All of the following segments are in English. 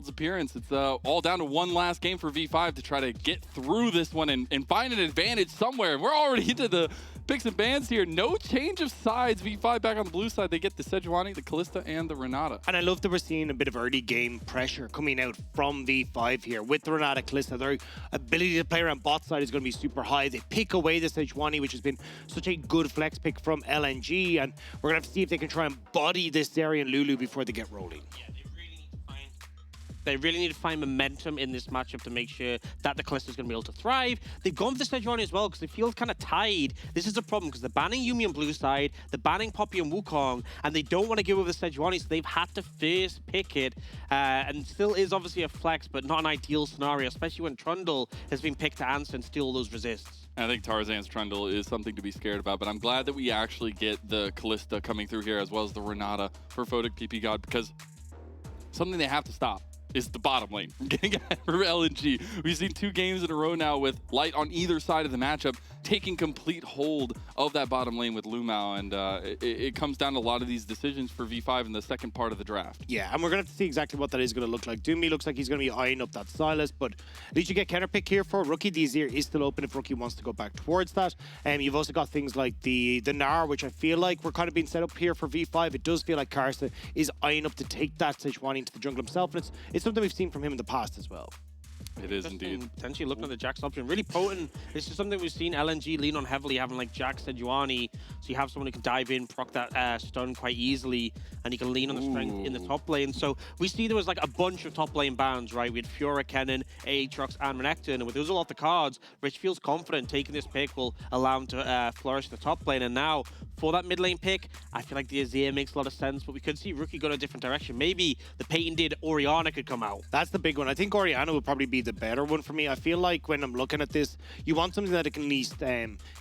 Worlds appearance. It's all down to one last game for V5 to try to get through this one and find an advantage somewhere. We're already into the picks and bans here. No change of sides. V5 back on the blue side. They get the Sejuani, the Kalista, and the Renata. And I love that we're seeing a bit of early game pressure coming out from V5 here with the Renata, Kalista. Their ability to play around bot side is going to be super high. They pick away the Sejuani, which has been such a good flex pick from LNG. And we're going to have to see if they can try and body this Zeri and Lulu before they get rolling. Yeah, they really need to find momentum in this matchup to make sure that the Kalista is going to be able to thrive. They've gone for the Sejuani as well because they feel kind of tied. This is a problem because they're banning Yuumi on blue side, they're banning Poppy and Wukong, and they don't want to give over the Sejuani, so they've had to first pick it. And still is obviously a flex, but not an ideal scenario, especially when Trundle has been picked to answer and steal those resists. I think Tarzan's Trundle is something to be scared about, but I'm glad that we actually get the Kalista coming through here as well as the Renata for Photic PP God, because something they have to stop is the bottom lane from getting at for LNG. We've seen 2 games in a row now with Light on either side of the matchup taking complete hold of that bottom lane with Lumao, and it comes down to a lot of these decisions for V5 in the second part of the draft. Yeah, and we're going to have to see exactly what that is going to look like. Doomy looks like he's going to be eyeing up that Silas, but at least you get counterpick here for Rookie. The Azir is still open if Rookie wants to go back towards that. You've also got things like the Gnar, which I feel like we're kind of being set up here for V5. It does feel like Karsa is eyeing up to take that Sejuani into the jungle himself, and it's something we've seen from him in the past as well. It is indeed. Potentially looking at the Jax option. Really potent. This is something we've seen LNG lean on heavily, having like Jax, Sejuani. So you have someone who can dive in, proc that stun quite easily, and you can lean on the strength in the top lane. So we see there was like a bunch of top lane bans, right? We had Fiora, Kennen, Aatrox, and Renekton. And with those all off the cards, Rich feels confident taking this pick will allow him to flourish the top lane. And now, for that mid lane pick, I feel like the Azir makes a lot of sense, but we could see Rookie go in a different direction. Maybe the Peyton did Orianna could come out. That's the big one. I think Orianna would probably be the better one for me. I feel like when I'm looking at this, you want something that can at least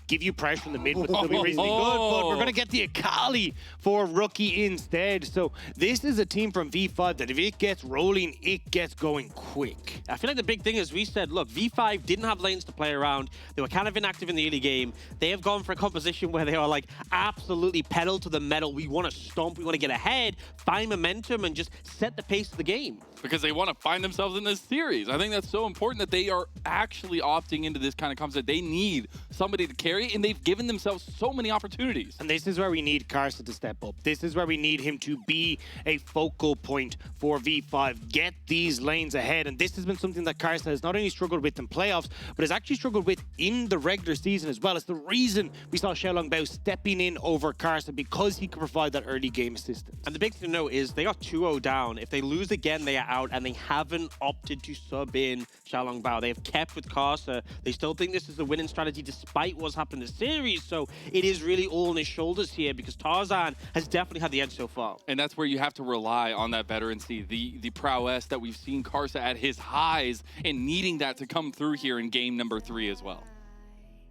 give you pressure in the mid, but still be reasonably good. But we're going to get the Akali for Rookie instead. So this is a team from V5 that if it gets rolling, it gets going quick. I feel like the big thing is we said, look, V5 didn't have lanes to play around. They were kind of inactive in the early game. They have gone for a composition where they are like absolutely pedal to the metal. We want to stomp, we want to get ahead, find momentum, and just set the pace of the game. Because they want to find themselves in this series. I think that's so important that they are actually opting into this kind of concept. They need somebody to carry, and they've given themselves so many opportunities. And this is where we need Karsa to step up. This is where we need him to be a focal point for V5. Get these lanes ahead. And this has been something that Karsa has not only struggled with in playoffs, but has actually struggled with in the regular season as well. It's the reason we saw Xiaolongbao stepping in over Karsa, because he could provide that early game assistance. And the big thing to know is they are 2-0 down. If they lose again, they are out, and they haven't opted to sub in Xiaolongbao. They have kept with Karsa. They still think this is the winning strategy despite what's happened in the series. So it is really all on his shoulders here, because Tarzan has definitely had the edge so far. And that's where you have to rely on that veterancy, the prowess that we've seen Karsa at his highs, and needing that to come through here in game number 3 as well.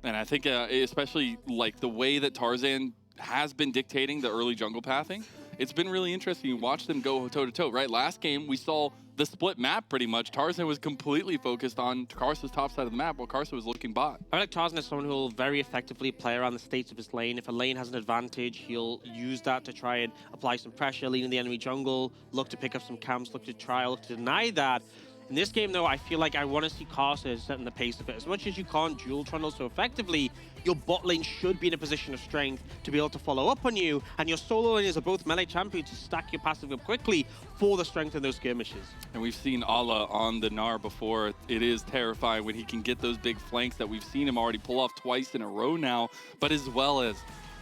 And I think especially like the way that Tarzan has been dictating the early jungle pathing, it's been really interesting. You watch them go toe-to-toe, right? Last game, we saw the split map pretty much. Tarzan was completely focused on Karsa's top side of the map while Karsa was looking bot. I feel like Tarzan is someone who will very effectively play around the states of his lane. If a lane has an advantage, he'll use that to try and apply some pressure, lean in the enemy jungle, look to pick up some camps, look to try, look to deny that. In this game, though, I feel like I want to see Karsa setting the pace of it. As much as you can't dual Trundle so effectively, your bot lane should be in a position of strength to be able to follow up on you, and your solo lanes are both melee champions to stack your passive up quickly for the strength in those skirmishes. And we've seen Allah on the Gnar before. It is terrifying when he can get those big flanks that we've seen him already pull off twice in a row now, but as well as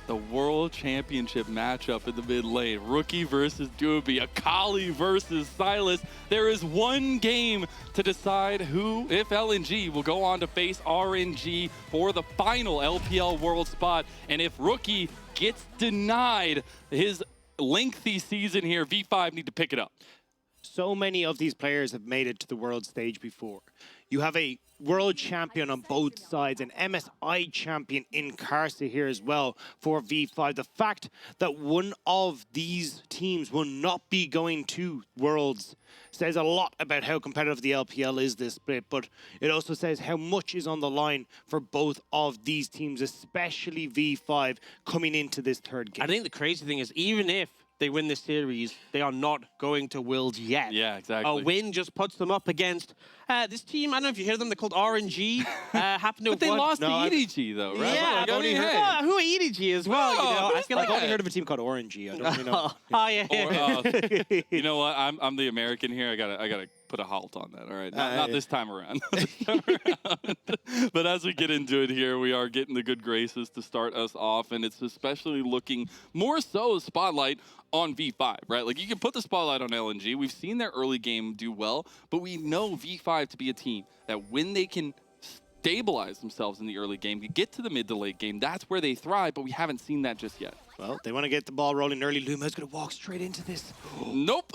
the World Championship matchup in the mid lane. Rookie versus Dooby, Akali versus Silas. There is one game to decide who, if LNG, will go on to face RNG for the final LPL World spot. And if Rookie gets denied his lengthy season here, V5 need to pick it up. So many of these players have made it to the world stage before. You have a world champion on both sides, an MSI champion in Karsa here as well for V5. The fact that one of these teams will not be going to Worlds says a lot about how competitive the LPL is this split, but it also says how much is on the line for both of these teams, especially V5 coming into this third game. I think the crazy thing is, even if they win this series, they are not going to Worlds yet. Yeah, exactly. A win just puts them up against this team. I don't know if you hear them. They're called RNG. Happen to But they have won. lost to EDG, though, right? Yeah, Like, I've I only mean, heard hey. who are EDG as well. You know, I feel like I've only heard of a team called Orangey. I don't really know. Oh yeah. You know what? I'm the American here. I gotta put a halt on that. All right, not this time around. Not this time around. But as we get into it here, we are getting the good graces to start us off, and it's especially looking more so a spotlight on V5, right? Like, you can put the spotlight on LNG. We've seen their early game do well, but we know V5 to be a team that when they can stabilize themselves in the early game, get to the mid to late game, that's where they thrive, but we haven't seen that just yet. Well, they want to get the ball rolling early. Luma's going to walk straight into this. Nope.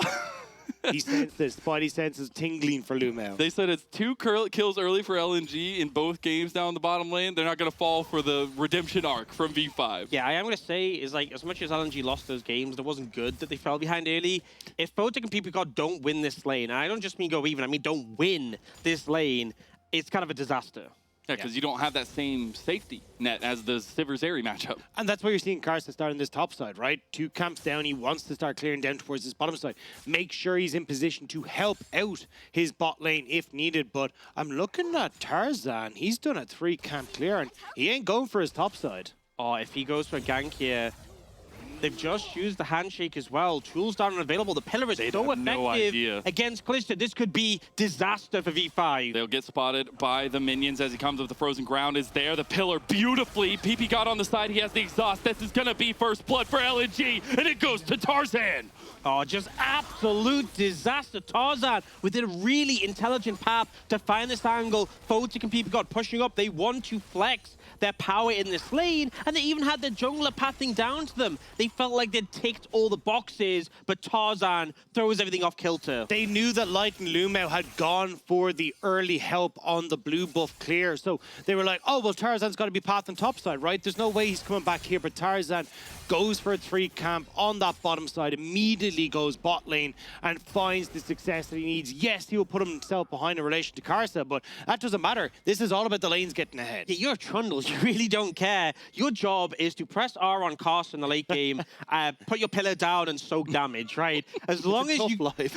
He sensed this. Spidey senses tingling for Lumel. They said it's 2 kills early for LNG in both games down the bottom lane. They're not going to fall for the redemption arc from V5. Yeah, I am going to say is like as much as LNG lost those games, it wasn't good that they fell behind early. If Photic and PPCOD don't win this lane, and I don't just mean go even, I mean don't win this lane, it's kind of a disaster. Yeah, because you don't have that same safety net as the Sivers-Airy matchup. And that's why you're seeing Karsa starting this top side, right? 2 camps down, he wants to start clearing down towards this bottom side. Make sure he's in position to help out his bot lane if needed. But I'm looking at Tarzan. He's done a 3 camp clear, and he ain't going for his top side. Oh, if he goes for a gank here, they've just used the handshake as well. Tools down and available. The pillar is so effective no idea. against Kalista. This could be disaster for V5. They'll get spotted by the minions as he comes up. The frozen ground is there. The pillar beautifully. PP got on the side. He has the exhaust. This is going to be first blood for LNG, and it goes to Tarzan. Oh, just absolute disaster. Tarzan with a really intelligent path to find this angle. Photic and PPCOD pushing up. They want to flex their power in this lane, and they even had the jungler pathing down to them. They felt like they'd ticked all the boxes, but Tarzan throws everything off kilter. They knew that Light and Lumel had gone for the early help on the blue buff clear. So they were like, oh, well, Tarzan's got to be pathing topside, right? There's no way he's coming back here, but Tarzan goes for a 3 camp on that bottom side, immediately goes bot lane and finds the success that he needs. Yes, he will put himself behind in relation to Karsa, but that doesn't matter. This is all about the lanes getting ahead. Yeah, you're Trundles. You really don't care. Your job is to press R on Karsa in the late game, put your pillar down and soak damage, right? As long as you... life.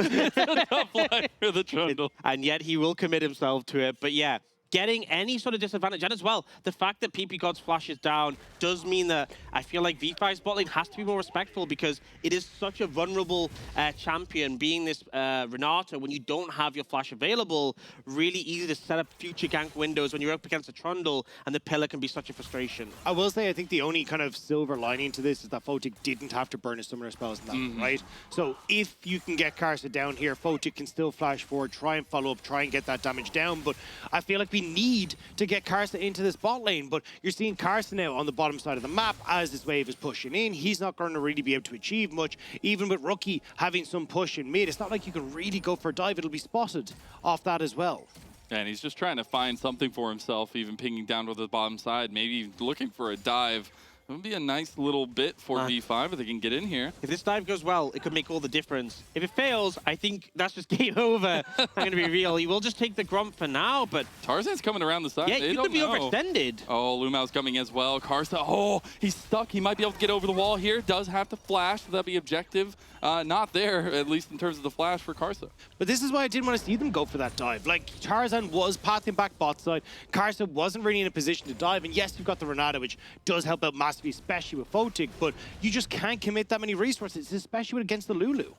Tough life for the Trundle. And yet he will commit himself to it. But yeah, getting any sort of disadvantage. And as well, the fact that PPCOD's flash is down does mean that I feel like V5's bot lane has to be more respectful because it is such a vulnerable champion, being this Renata, when you don't have your flash available, really easy to set up future gank windows when you're up against a Trundle, and the pillar can be such a frustration. I will say, I think the only kind of silver lining to this is that Photic didn't have to burn his summoner spells in that one, right? So if you can get Karsa down here, Photic can still flash forward, try and follow up, try and get that damage down. But I feel like we need to get Karsa into this bot lane. But you're seeing Karsa now on the bottom side of the map as this wave is pushing in. He's not going to really be able to achieve much. Even with Rookie having some push in mid, it's not like you can really go for a dive. It'll be spotted off that as well. And he's just trying to find something for himself, even pinging down to the bottom side, maybe looking for a dive. It would be a nice little bit for V5 if they can get in here. If this dive goes well, it could make all the difference. If it fails, I think that's just game over. I'm going to be real. He will just take the Grump for now, but... Tarzan's coming around the side. Yeah, they he don't could be know. overextended. Oh, Lumao's coming as well. Karsa, oh, he's stuck. He might be able to get over the wall here. Does have to flash. So that'll be objective. Not there, at least in terms of the flash for Karsa. But this is why I didn't want to see them go for that dive. Like, Tarzan was pathing back bot side. Karsa wasn't really in a position to dive. And yes, you've got the Renata, which does help out massively, especially with Photic, but you just can't commit that many resources, especially against the Lulu.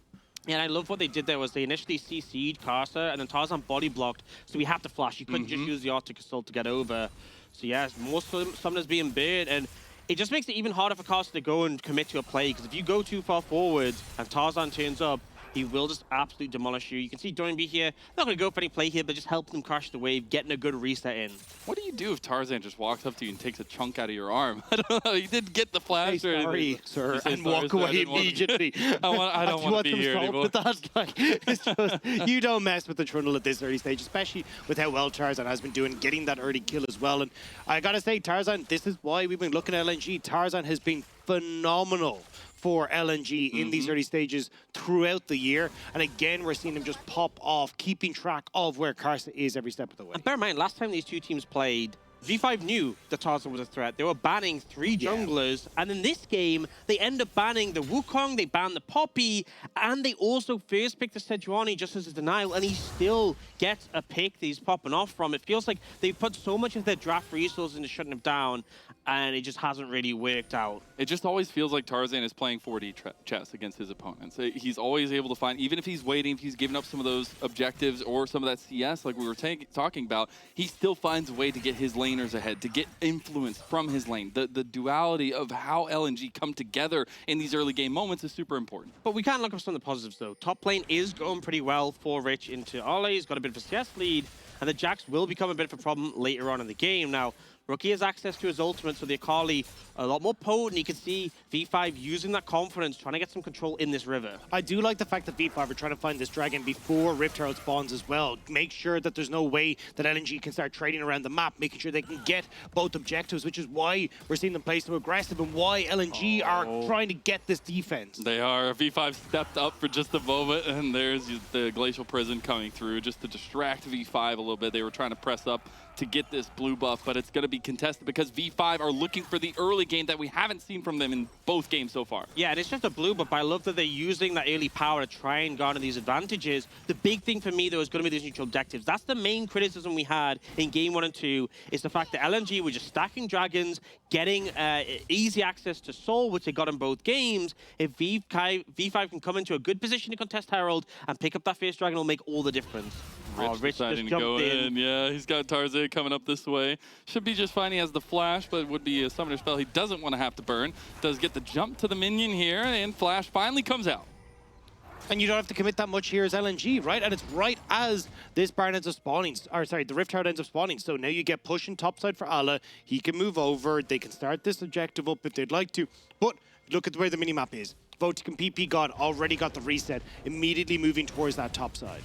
And I love what they did there was they initially CC'd Karsa, and then Tarzan body blocked, so he had to flash. He couldn't just use the Arctic Assault to get over. So yeah, more summoners being burned, and it just makes it even harder for Karsa to go and commit to a play, because if you go too far forward and Tarzan turns up, he will just absolutely demolish you. You can see Dorian B here, not going to go for any play here, but just help them crash the wave, getting a good reset in. What do you do if Tarzan just walks up to you and takes a chunk out of your arm? I don't know. He didn't get the flash or anything. Sir, and walk away immediately. I don't want to be here anymore. With that, like, it's just, you don't mess with the Trundle at this early stage, especially with how well Tarzan has been doing, getting that early kill as well. And I got to say, Tarzan, this is why we've been looking at LNG. Tarzan has been phenomenal for LNG in these early stages throughout the year. And again, we're seeing him just pop off, keeping track of where Karsa is every step of the way. And bear in mind, last time these two teams played, V5 knew that Tarzan was a threat. They were banning 3 junglers, and in this game, they end up banning the Wukong, they ban the Poppy, and they also first pick the Sejuani just as a denial, and he still gets a pick that he's popping off from. It feels like they've put so much of their draft resources into shutting him down, and it just hasn't really worked out. It just always feels like Tarzan is playing 4D chess against his opponents. He's always able to find, even if he's waiting, if he's giving up some of those objectives or some of that CS like we were talking about, he still finds a way to get his laners ahead, to get influence from his lane. The duality of how LNG come together in these early game moments is super important. But we can't look up some of the positives, though. Top lane is going pretty well for Rich into Ole. He's got a bit of a CS lead, and the Jax will become a bit of a problem later on in the game. Now, Rookie has access to his ultimate, so the Akali a lot more potent. You can see V5 using that confidence, trying to get some control in this river. I do like the fact that V5 are trying to find this dragon before Rift Herald spawns as well. Make sure that there's no way that LNG can start trading around the map, making sure they can get both objectives, which is why we're seeing them play so aggressive and why LNG are trying to get this defense. They are. V5 stepped up for just a moment, and there's the Glacial Prison coming through just to distract V5 a little bit. They were trying to press up to get this blue buff, but it's going to be contested because V5 are looking for the early game that we haven't seen from them in both games so far. Yeah, and it's just a blue buff, but I love that they're using that early power to try and garner these advantages. The big thing for me, though, is going to be these neutral objectives. That's the main criticism we had in game 1 and 2, is the fact that LNG were just stacking dragons, getting easy access to Soul, which they got in both games. If V5 can come into a good position to contest Herald and pick up that first dragon, it'll make all the difference. Rich deciding to go in. Yeah, he's got Tarzan coming up this way. Should be just fine. He has the flash, but it would be a summoner spell he doesn't want to have to burn. Does get the jump to the minion here, and flash finally comes out. And you don't have to commit that much here as LNG, right? And it's right as this Baron ends up spawning, or sorry, the Rift Herald ends up spawning. So now you get pushing topside for Allah. He can move over. They can start this objective up if they'd like to. But look at where the minimap is. Votic and PP God already got the reset, immediately moving towards that top side.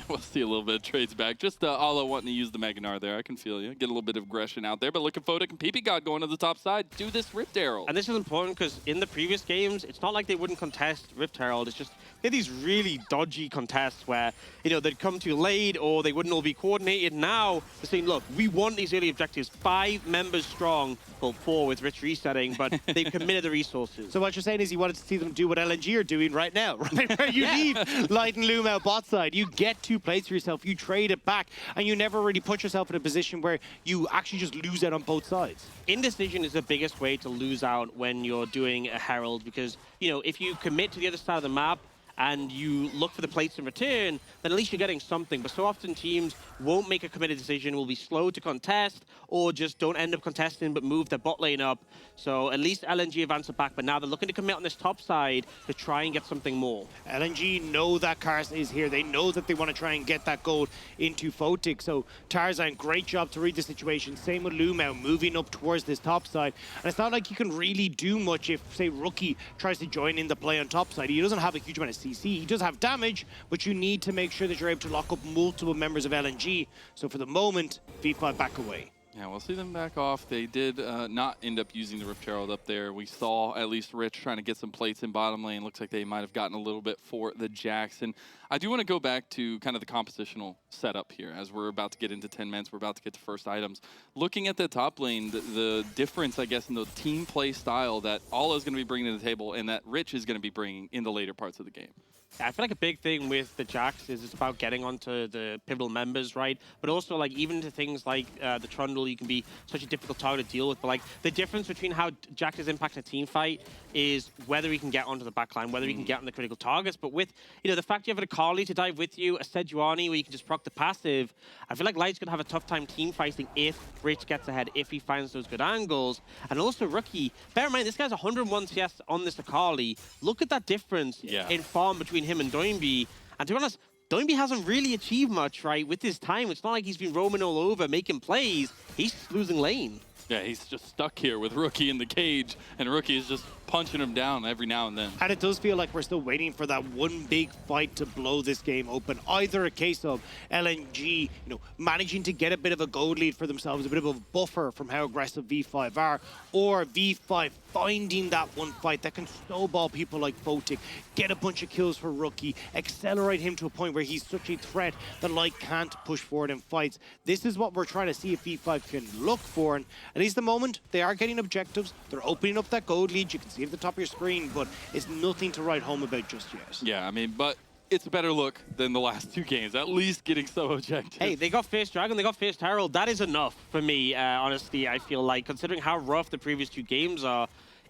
We'll see a little bit of trades back. Just Ala wanting to use the Mega Gnar there. I can feel you. Get a little bit of aggression out there. But look at Votic and PP God going to the top side. Do this Rift Herald. And this is important because in the previous games, it's not like they wouldn't contest Rift Herald. It's just they had these really dodgy contests where, you know, they'd come too late or they wouldn't all be coordinated. Now they're saying, look, we want these early objectives. 5 members strong. Well, 4 with Rich resetting, but they've committed the resources. So what you're saying is you wanted to see them do what LNG are doing right now, right? Where you leave Light and Loom out bot side. You get 2 plays for yourself, you trade it back, and you never really put yourself in a position where you actually just lose out on both sides. Indecision is the biggest way to lose out when you're doing a Herald because, you know, if you commit to the other side of the map, and you look for the plates in return, then at least you're getting something. But so often teams won't make a committed decision, will be slow to contest, or just don't end up contesting but move their bot lane up. So at least LNG advance it back, but now they're looking to commit on this top side to try and get something more. LNG know that Kars is here. They know that they want to try and get that gold into Votic. So Tarzan, great job to read the situation. Same with Lumao, moving up towards this top side. And it's not like you can really do much if, say, Rookie tries to join in the play on top side. He doesn't have a huge amount of CC. He does have damage, but you need to make sure that you're able to lock up multiple members of LNG. So for the moment, V5 back away. Yeah, we'll see them back off. They did not end up using the Rift Herald up there. We saw at least Rich trying to get some plates in bottom lane. Looks like they might have gotten a little bit for the Jackson. I do want to go back to kind of the compositional setup here as we're about to get into 10 minutes. We're about to get to first items. Looking at the top lane, the difference, I guess, in the team play style that Ala is going to be bringing to the table and that Rich is going to be bringing in the later parts of the game. I feel like a big thing with the Jax is it's about getting onto the pivotal members, right? But also, like, even to things like the Trundle, you can be such a difficult target to deal with. But, like, the difference between how Jax is impacting a team fight is whether he can get onto the backline, whether he can get on the critical targets. But with, you know, the fact you have an Akali to dive with you, a Sejuani where you can just proc the passive, I feel like Light's going to have a tough time team fighting if Rich gets ahead, if he finds those good angles. And also, Rookie, bear in mind, this guy's 101 CS on this Akali. Look at that difference in farm between him and Doinby. And to be honest, Doinby hasn't really achieved much, right, with his time. It's not like he's been roaming all over, making plays. He's losing lane. Yeah, he's just stuck here with Rookie in the cage, and Rookie is just punching him down every now and then. And it does feel like we're still waiting for that one big fight to blow this game open. Either a case of LNG, managing to get a bit of a gold lead for themselves, a bit of a buffer from how aggressive V5 are, or V5 finding that one fight that can snowball people like Photic, get a bunch of kills for Rookie, accelerate him to a point where he's such a threat that Light can't push forward in fights. This is what we're trying to see if V5 can look for, and at least the moment they are getting objectives. They're opening up that gold lead. You can see it at the top of your screen, but it's nothing to write home about just yet. Yeah, I mean, but it's a better look than the last 2 games, at least getting some objectives. Hey, they got Fierce Dragon, they got Fierce Herald. That is enough for me, honestly, I feel like, considering how rough the previous 2 games are.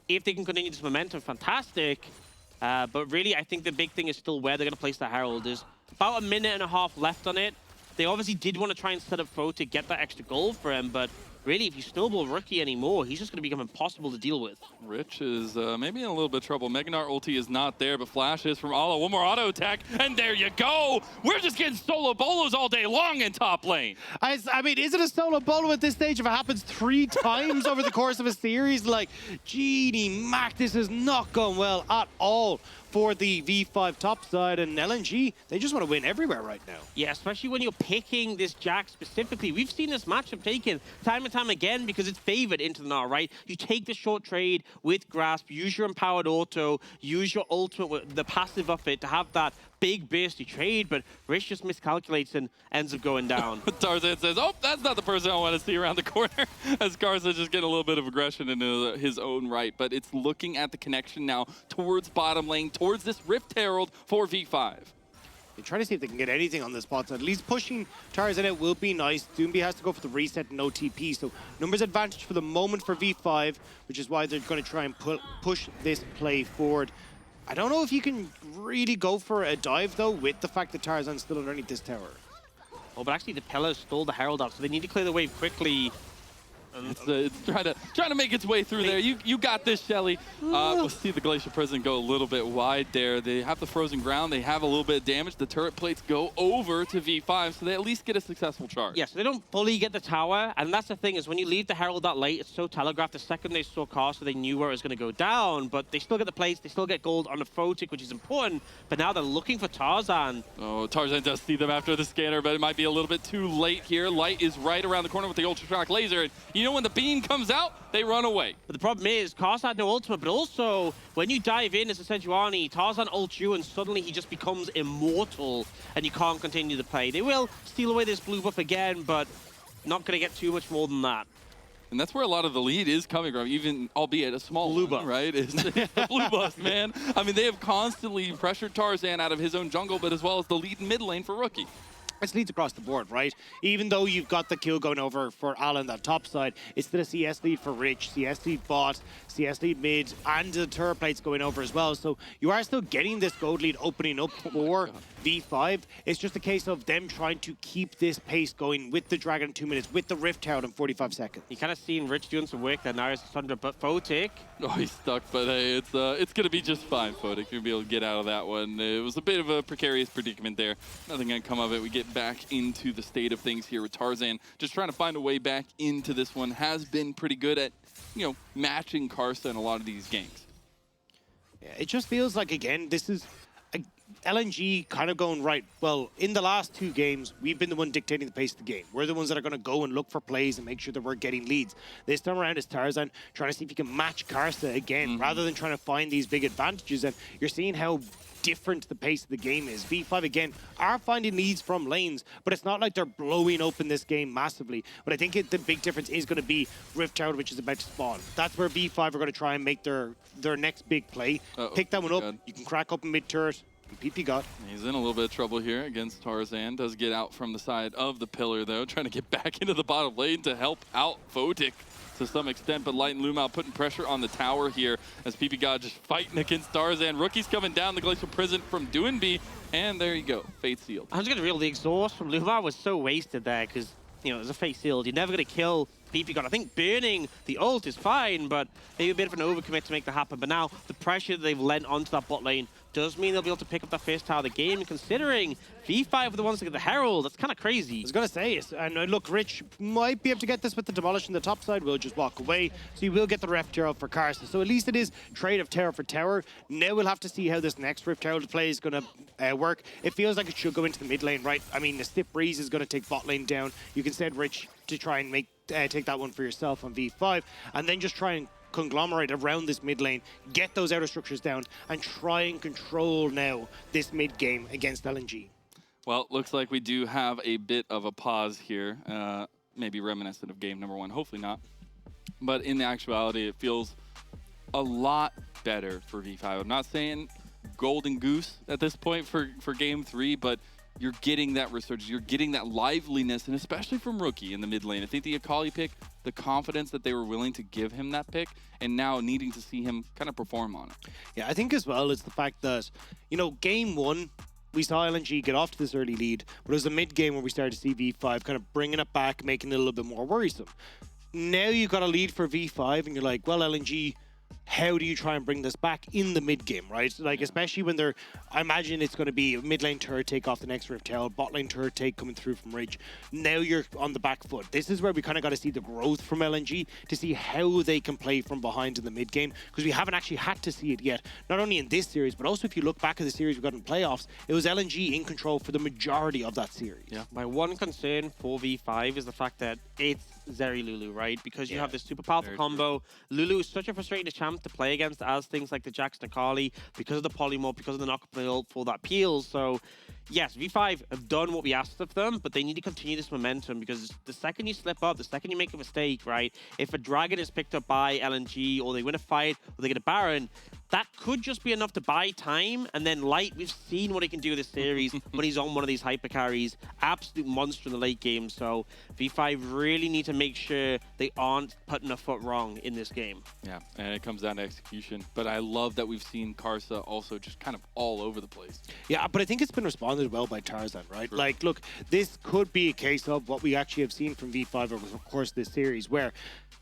If they can continue this momentum, fantastic. But really, I think the big thing is still where they're going to place the Herald. There's about 1.5 minutes left on it. They obviously did want to try and set up Foe to get that extra gold for him, but really, if you snowball Rookie anymore, he's just going to become impossible to deal with. Rich is maybe in a little bit of trouble. Meganar ulti is not there, but Flash is from Ala. One more auto attack, and there you go. We're just getting solo bolos all day long in top lane. I mean, is it a solo bolo at this stage if it happens 3 times over the course of a series? Like, Genie Mac, this has not gone well at all for the V5 top side, and LNG, they just want to win everywhere right now. Yeah, especially when you're picking this Jack specifically. We've seen this matchup taken time and time again because it's favored into the Gnar, right? You take the short trade with Grasp, use your empowered auto, use your ultimate with the passive of it to have that big bursty trade, but Rich just miscalculates and ends up going down. Tarzan says, oh, that's not the person I want to see around the corner, as Garza just getting a little bit of aggression into his own right, but it's looking at the connection now towards bottom lane, towards this Rift Herald for V5. They're trying to see if they can get anything on this spot, so at least pushing Tarzan out will be nice. Doomby has to go for the reset and no TP, so numbers advantage for the moment for V5, which is why they're going to try and push this play forward. I don't know if you can really go for a dive, though, with the fact that Tarzan's still underneath this tower. Oh, but actually the Pella stole the Herald out, so they need to clear the wave quickly. It's trying to make its way through there. You got this, Shelly. We'll see the Glacier Prison go a little bit wide there. They have the frozen ground. They have a little bit of damage. The turret plates go over to V5, so they at least get a successful charge. Yeah, so they don't fully get the tower, and that's the thing is when you leave the Herald that late, it's so telegraphed. The second they saw Carster, they knew where it was going to go down, but they still get the plates. They still get gold on the Photic, which is important, but now they're looking for Tarzan. Oh, Tarzan does see them after the scanner, but it might be a little bit too late here. Light is right around the corner with the ultrasonic laser. And you know when the beam comes out, they run away. But the problem is, Carster had no ultimate, but also, when you dive in as a Sejuani, Tarzan ults you, and suddenly he just becomes immortal, and you can't continue the play. They will steal away this blue buff again, but not going to get too much more than that. And that's where a lot of the lead is coming from, even albeit a small blue one, buff, right? It's the blue buff, man. I mean, they have constantly pressured Tarzan out of his own jungle, but as well as the lead in mid lane for Rookie. It's leads across the board, right? Even though you've got the kill going over for Alan, that top side, it's still a CS lead for Rich, CS lead bot, CS lead mid, and the turret plates going over as well. So you are still getting this gold lead opening up for V5. It's just a case of them trying to keep this pace going with the Dragon in 2 minutes, with the Rift Herald in 45 seconds. You kind of seen Rich doing some work there. Now it's 600, but Photic. Oh, he's stuck, but hey, it's going to be just fine, Photic. You'll be able to get out of that one. It was a bit of a precarious predicament there. Nothing going to come of it. We get back into the state of things here with Tarzan. Just trying to find a way back into this one. Has been pretty good at, matching Karsa in a lot of these games. Yeah, it just feels like, again, this is LNG kind of going right. Well, in the last 2 games, we've been the one dictating the pace of the game. We're the ones that are going to go and look for plays and make sure that we're getting leads. This time around, it's Tarzan trying to see if he can match Karsa again, rather than trying to find these big advantages. And you're seeing how different the pace of the game is. V5, again, are finding leads from lanes, but it's not like they're blowing open this game massively. But I think the big difference is going to be Rift Herald, which is about to spawn. That's where V5 are going to try and make their next big play. Pick that one up. You can crack open mid-turret. PP got. He's in a little bit of trouble here against Tarzan. Does get out from the side of the pillar, though, trying to get back into the bottom lane to help out Photic to some extent, but Light and Lumao putting pressure on the tower here as PP God just fighting against Tarzan. Rookie's coming down the Glacial Prison from Doinby, and there you go, Fate Sealed. I was going to reveal the exhaust from Lumao was so wasted there because, it was a Fate Sealed. You're never going to kill PP God. I think burning the ult is fine, but maybe a bit of an overcommit to make that happen. But now the pressure that they've lent onto that bot lane does mean they'll be able to pick up that first tower of the game. And considering V5 are the ones that get the Herald, that's kind of crazy. I was going to say it. And look, Rich might be able to get this with the demolish on the top side. We'll just walk away. So you will get the Rift Herald for Karsa. So at least it is trade of tower for tower. Now we'll have to see how this next Rift Herald play is going to work. It feels like it should go into the mid lane, right? I mean, the Stiff Breeze is going to take bot lane down. You can send Rich to try and take that one for yourself on V5. And then just try and conglomerate around this mid lane, get those outer structures down, and try and control now this mid game against LNG. Well, looks like we do have a bit of a pause here, maybe reminiscent of game number 1, hopefully not. But in the actuality, it feels a lot better for V5. I'm not saying golden goose at this point for game 3, but you're getting that resurgence, you're getting that liveliness, and especially from Rookie in the mid lane. I think the Akali pick, the confidence that they were willing to give him that pick, and now needing to see him kind of perform on it. Yeah, I think as well it's the fact that, you know, game 1, we saw LNG get off to this early lead, but it was the mid game where we started to see V5 kind of bringing it back, making it a little bit more worrisome. Now you've got a lead for V5, and you're like, well, LNG, how do you try and bring this back in the mid game, right? Like, especially when they're, I imagine it's going to be a mid lane turret take off the next Rift Herald, bot lane turret take coming through from Ridge. Now you're on the back foot. This is where we kind of got to see the growth from LNG to see how they can play from behind in the mid game, because we haven't actually had to see it yet. Not only in this series, but also if you look back at the series we got in playoffs, it was LNG in control for the majority of that series. Yeah. My one concern for V5 is the fact that it's Zeri Lulu, right? Because you have this super powerful combo. Lulu is such a frustrating champ to play against as things like the Jax and Akali, because of the polymorph, because of the knock-up for that peel. So yes, V5 have done what we asked of them, but they need to continue this momentum, because the second you slip up, the second you make a mistake, right? If a dragon is picked up by LNG, or they win a fight, or they get a Baron, that could just be enough to buy time. And then Light, we've seen what he can do this series when he's on one of these hyper carries. Absolute monster in the late game. So V5 really need to make sure they aren't putting a foot wrong in this game. Yeah, and it comes down to execution. But I love that we've seen Karsa also just kind of all over the place. Yeah, but I think it's been responded well by Tarzan, right? True. Like, look, this could be a case of what we actually have seen from V5 over the course of this series, where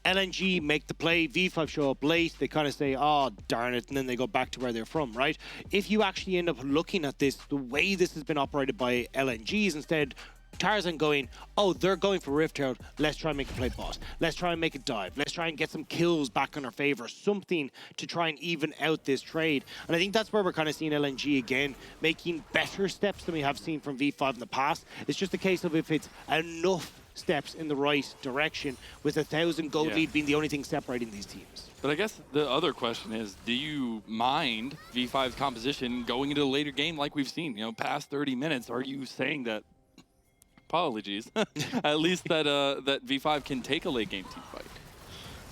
LNG make the play, V5 show up late, they kind of say, oh, darn it, and then they go back to where they're from, right? If you actually end up looking at this, the way this has been operated by LNG is instead Tarzan going, oh, they're going for Rift Herald, let's try and make a play boss. Let's try and make a dive. Let's try and get some kills back in our favor, something to try and even out this trade. And I think that's where we're kind of seeing LNG again, making better steps than we have seen from V5 in the past. It's just a case of if it's enough steps in the right direction, with 1,000 gold lead being the only thing separating these teams. But I guess the other question is, do you mind V5's composition going into the later game like we've seen? You know, past 30 minutes, are you saying that, apologies, at least that that V5 can take a late game team fight?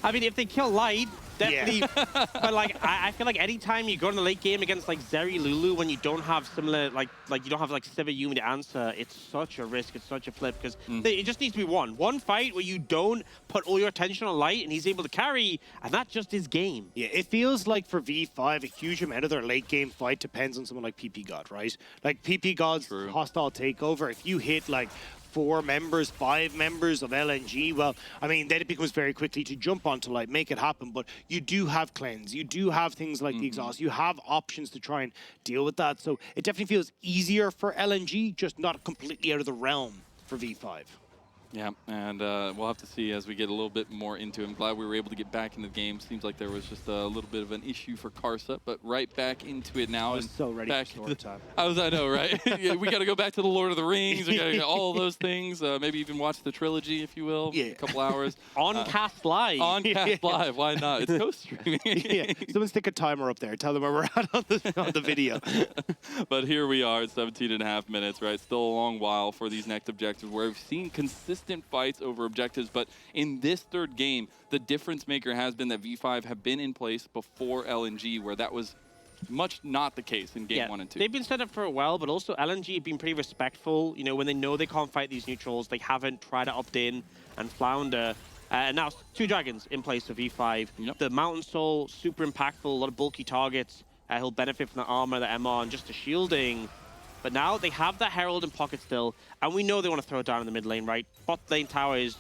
I mean, if they kill Light, definitely. But like, I feel like anytime you go in the late game against like Zeri Lulu, when you don't have similar like you don't have like Siva Yumi to answer, it's such a risk, it's such a flip, because it just needs to be one fight where you don't put all your attention on Light and he's able to carry, and that's just his game. Yeah, it feels like for V5, a huge amount of their late game fight depends on someone like PP God, right? Like PP God's hostile takeover, if you hit like 4 members, 5 members of LNG, well, I mean, then it becomes very quickly to jump onto Light, make it happen, but you do have cleanse, you do have things like the exhaust, you have options to try and deal with that, so it definitely feels easier for LNG, just not completely out of the realm for V5. Yeah, and we'll have to see as we get a little bit more into it. I'm glad we were able to get back into the game. Seems like there was just a little bit of an issue for Karsa, but right back into it now. I was so ready back for story time. I know, right? Yeah, we got to go back to the Lord of the Rings. We got to get all of those things. Maybe even watch the trilogy, if you will, in a couple hours. On Cast Live. On Cast Live, why not? It's co-streaming. Yeah, someone stick a timer up there. Tell them where we're at on the video. But here we are at 17.5 minutes, right? Still a long while for these next objectives, where we've seen consistent fights over objectives, but in this third game, the difference maker has been that V5 have been in place before LNG, where that was much not the case in game 1 and 2. They've been set up for a while, but also LNG have been pretty respectful. You know, when they know they can't fight these neutrals, they haven't tried to opt in and flounder. And now 2 dragons in place for V5. Yep. The Mountain Soul, super impactful, a lot of bulky targets. He'll benefit from the armor, the MR, and just the shielding. But now they have that Herald in pocket still, and we know they want to throw it down in the mid lane, right? Bot lane tower is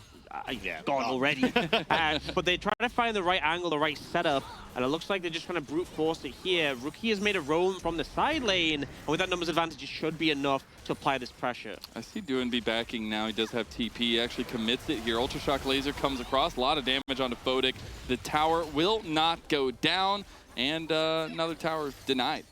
gone already. But they're trying to find the right angle, the right setup, and it looks like they're just trying to brute force it here. Rookie has made a roam from the side lane, and with that numbers advantage, it should be enough to apply this pressure. I see Doinby backing now. He does have TP. He actually commits it here. Ultra Shock Laser comes across. A lot of damage onto Fodic. The tower will not go down, and another tower denied.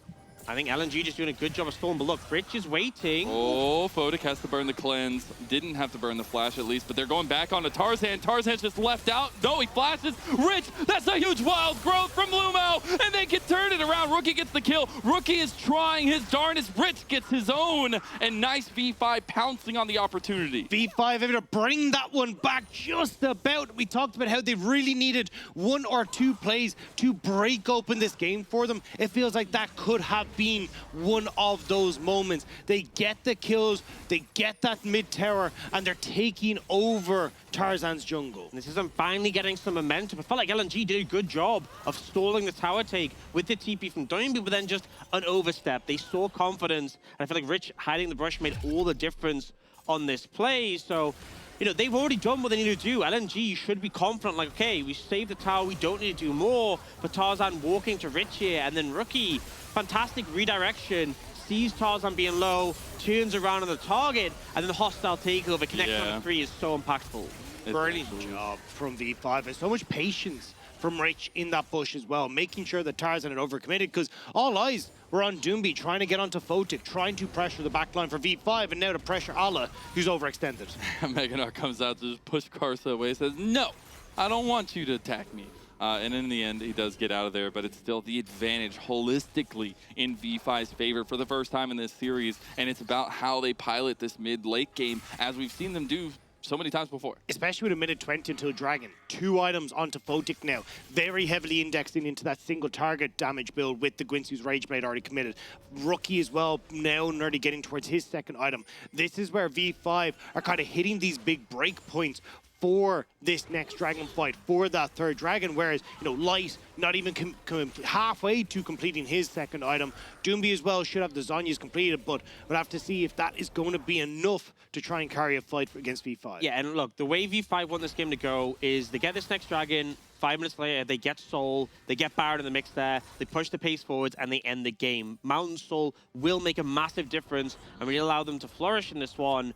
I think LNG just doing a good job of stalling, but look, Rich is waiting. Oh, Fodic has to burn the cleanse. Didn't have to burn the flash at least, but they're going back onto Tarzan. Tarzan's just left out. No, he flashes. Rich, that's a huge wild growth from Lumo, and they can turn it around. Rookie gets the kill. Rookie is trying his darnest. Rich gets his own, and nice V5 pouncing on the opportunity. V5 able to bring that one back just about. We talked about how they really needed 1 or 2 plays to break open this game for them. It feels like that could have been one of those moments. They get the kills, they get that mid tower, and they're taking over Tarzan's jungle. This is them finally getting some momentum. I felt like LNG did a good job of stalling the tower take with the TP from Doinby, but then just an overstep. They saw confidence, and I feel like Rich hiding the brush made all the difference on this play. So, you know, they've already done what they need to do. LNG should be confident, like, okay, we saved the tower, we don't need to do more. But Tarzan walking to Rich here, and then Rookie, fantastic redirection, sees Tarzan being low, turns around on the target, and then the hostile takeover, connecting on the 3 is so impactful. Brilliant job from V5, and so much patience from Rich in that bush as well, making sure that Tarzan had overcommitted, because all eyes were on Doinby, trying to get onto Photic, trying to pressure the backline for V5, and now to pressure Allah, who's overextended. Meganar comes out to just push Karsa away, says, no, I don't want you to attack me. And in the end, he does get out of there, but it's still the advantage holistically in V5's favor for the first time in this series, and it's about how they pilot this mid-late game, as we've seen them do so many times before. Especially with a minute 20 until Dragon. 2 items onto Photic now. Very heavily indexing into that single target damage build with the Gwinsu's Rageblade already committed. Rookie as well, now nearly getting towards his second item. This is where V5 are kind of hitting these big break points for this next Dragon fight, for that third Dragon, whereas, you know, Light not even halfway to completing his second item. Doinby as well should have the Zhonya's completed, but we'll have to see if that is going to be enough to try and carry a fight against V5. Yeah, and look, the way V5 want this game to go is they get this next Dragon, 5 minutes later, they get Soul, they get Baron in the mix there, they push the pace forwards, and they end the game. Mountain Soul will make a massive difference and really allow them to flourish in this one,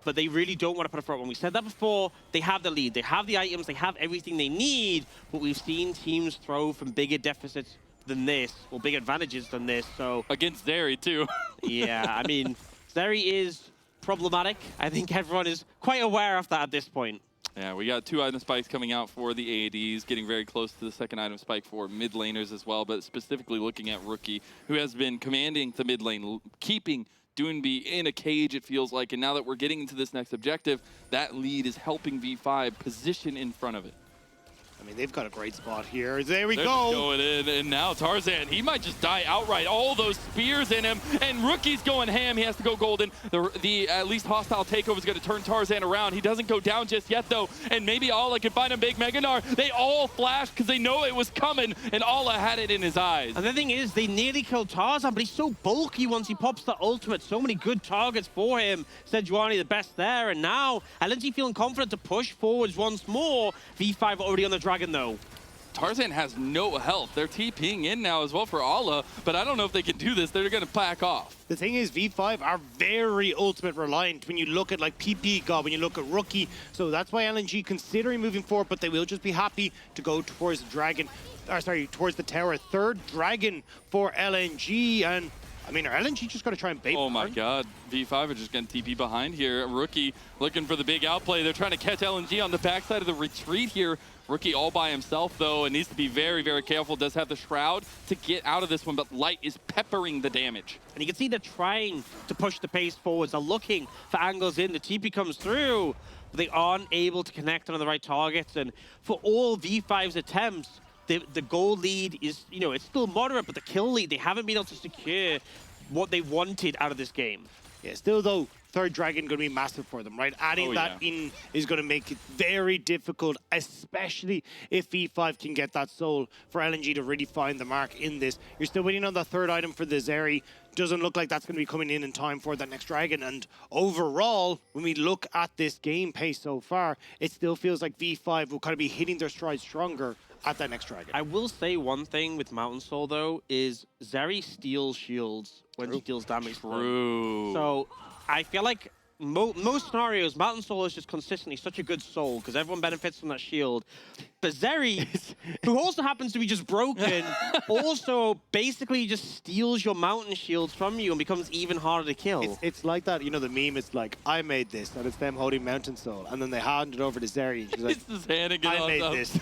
but they really don't want to put a front. When we said that before, they have the lead, they have the items, they have everything they need, but we've seen teams throw from bigger deficits than this, or big advantages than this, so... Against Zeri, too. Yeah, I mean, Zeri is problematic. I think everyone is quite aware of that at this point. Yeah, we got 2 item spikes coming out for the ADs, getting very close to the second item spike for mid laners as well, but specifically looking at Rookie, who has been commanding the mid lane, keeping Doinby in a cage, it feels like, and now that we're getting into this next objective, that lead is helping V5 position in front of it. I mean, they've got a great spot here. There we They're go. Going in, and now Tarzan, he might just die outright. All those spears in him, and Rookie's going ham. He has to go golden. The at least hostile takeover is going to turn Tarzan around. He doesn't go down just yet, though, and maybe Allah can find a big Meganar. They all flashed because they know it was coming, and Allah had it in his eyes. And the thing is, they nearly killed Tarzan, but he's so bulky once he pops the ultimate. So many good targets for him. Sejuani the best there, and now LNG feeling confident to push forwards once more. V5 already on the Dragon, though. Tarzan has no health. They're TPing in now as well for Allah, but I don't know if they can do this. They're going to pack off. The thing is, V5 are very ultimate reliant when you look at like PP God, when you look at Rookie. So that's why LNG considering moving forward, but they will just be happy to go towards the Dragon, towards the tower. Third Dragon for LNG, and I mean, are LNG just going to try and bait? Oh my God, V5 are just going to TP behind here. Rookie looking for the big outplay. They're trying to catch LNG on the backside of the retreat here. Rookie all by himself, though, and needs to be very, very careful. Does have the Shroud to get out of this one, but Light is peppering the damage. And you can see they're trying to push the pace forwards. They're looking for angles in. The TP comes through, but they aren't able to connect on the right targets. And for all V5's attempts, the goal lead is, you know, it's still moderate, but the kill lead, they haven't been able to secure what they wanted out of this game. Yeah, still though, third Dragon going to be massive for them, right? Adding that in is going to make it very difficult, especially if V5 can get that soul for LNG to really find the mark in this. You're still waiting on the third item for the Zeri. doesn't look like that's going to be coming in time for that next dragon. And overall, when we look at this game pace so far, it still feels like V5 will kind of be hitting their stride stronger at that next dragon. I will say one thing with Mountain Soul, though, is Zeri steals shields when she deals damage. True. So I feel like most scenarios, Mountain Soul is just consistently such a good soul because everyone benefits from that shield. But Zeri, who also happens to be just broken, also basically just steals your mountain shields from you and becomes even harder to kill. It's like that, you know, the meme, it's like, I made this, and it's them holding Mountain Soul, and then they hand it over to Zeri, and she's like, It's just handing it I on made up. this.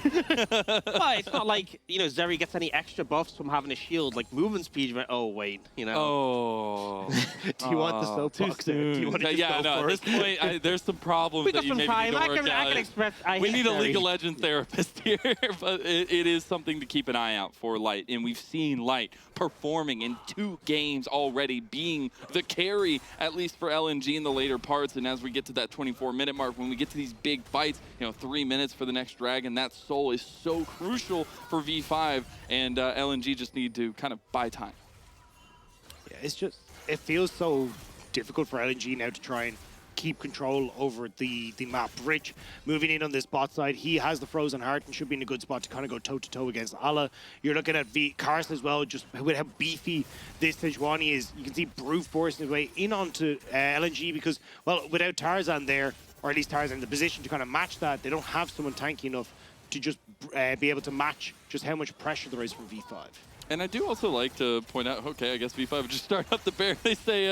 But it's not like, you know, Zeri gets any extra buffs from having a shield, like movement speed. You're like, oh, wait, you know. Oh. Do you want the soapbox there? Do you want to just Yeah, go no, for at it? this point, there's some problems We that got you some maybe time. need to I work can out. express. We need a Zeri. League of Legends therapist here, but it is something to keep an eye out for Light. And we've seen Light performing in 2 games already, being the carry, at least for LNG in the later parts. And as we get to that 24-minute mark, when we get to these big fights, you know, 3 minutes for the next dragon, that soul is so crucial for V5. And LNG just need to kind of buy time. Yeah, it's just, it feels so difficult for LNG now to try and keep control over the map. Rich moving in on this bot side. He has the Frozen Heart and should be in a good spot to kind of go toe-to-toe against Ala. You're looking at Kars as well, just with how beefy this Sejuani is. You can see Brute forcing his way in onto LNG because, well, without Tarzan there, or at least Tarzan in the position to kind of match that, they don't have someone tanky enough to just be able to match just how much pressure there is from V5. And I do also like to point out, okay, I guess V5 would just start up the bear. They say,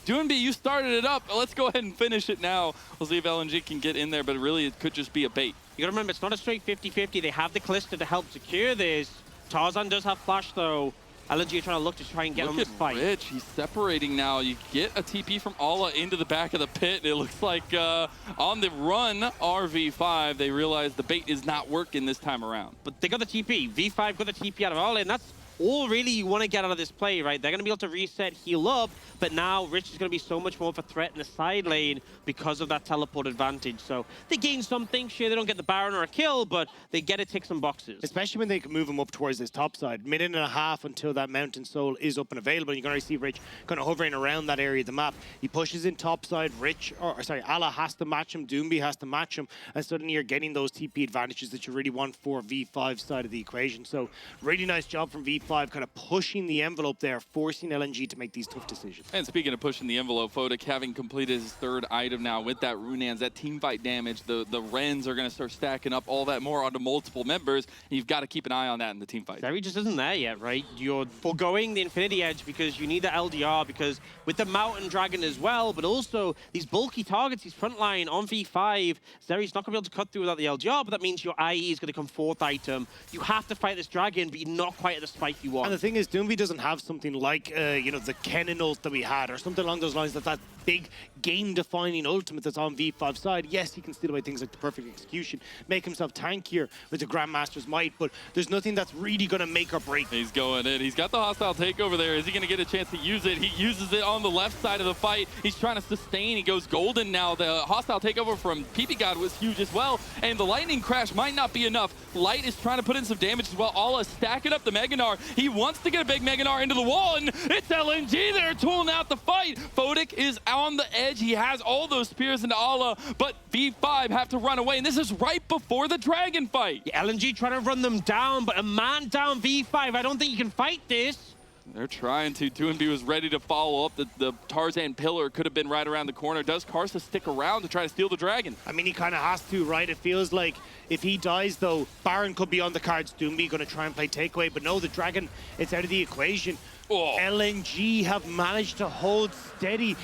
Doonby, you started it up. Let's go ahead and finish it now. We'll see if LNG can get in there, but really it could just be a bait. You gotta remember, it's not a straight 50-50. They have the Callista to help secure this. Tarzan does have flash, though. LNG are trying to look to try and get on this fight. Rich, he's separating now. You get a TP from Ala into the back of the pit. It looks like on the run, RV5, they realize the bait is not working this time around. But they got the TP. V5 got the TP out of Ala, and that's all really you want to get out of this play, right? They're going to be able to reset, heal up, but now Rich is going to be so much more of a threat in the side lane because of that teleport advantage. So they gain something. Sure, they don't get the Baron or a kill, but they get to tick some boxes. Especially when they can move him up towards this top side. Minute and a half until that Mountain Soul is up and available. You're going to see Rich kind of hovering around that area of the map. He pushes in top side. Ala has to match him. Doomby has to match him. And suddenly you're getting those TP advantages that you really want for V5's side of the equation. So really nice job from V5 kind of pushing the envelope there, forcing LNG to make these tough decisions. And speaking of pushing the envelope, Fodik having completed his 3rd item now with that Runans, that team fight damage, the Rens are going to start stacking up all that more onto multiple members. And you've got to keep an eye on that in the team fight. Zeri just isn't there yet, right? You're foregoing the Infinity Edge because you need the LDR, because with the Mountain Dragon as well, but also these bulky targets, these frontline on V5, Zeri's not going to be able to cut through without the LDR, but that means your IE is going to come 4th item. You have to fight this dragon, but you're not quite at the spike you want. And the thing is, Doomby doesn't have something like, you know, the Kennen ult that we had, or something along those lines, that big game-defining ultimate that's on V5's side. Yes, he can steal away things like the perfect execution, make himself tankier with the Grandmaster's might, but there's nothing that's really going to make or break. He's going in. He's got the hostile takeover there. Is he going to get a chance to use it? He uses it on the left side of the fight. He's trying to sustain. He goes golden now. The hostile takeover from PP God was huge as well, and the lightning crash might not be enough. Light is trying to put in some damage as well. Ala stacking up the Mega Gnar. He wants to get a big Mega Gnar into the wall, and it's LNG that are tooling out the fight. Fodik is on the edge. He has all those spears into Ala, but V5 have to run away, and this is right before the dragon fight. Yeah, LNG trying to run them down, but a man down V5. I don't think you can fight this. They're trying to. Doonby was ready to follow up. The Tarzan pillar could have been right around the corner. Does Karsa stick around to try to steal the dragon? I mean, he kind of has to, right? It feels like if he dies, though, Baron could be on the cards. Doomby going to try and play takeaway, but no, the dragon, it's out of the equation. Oh. LNG have managed to hold steady.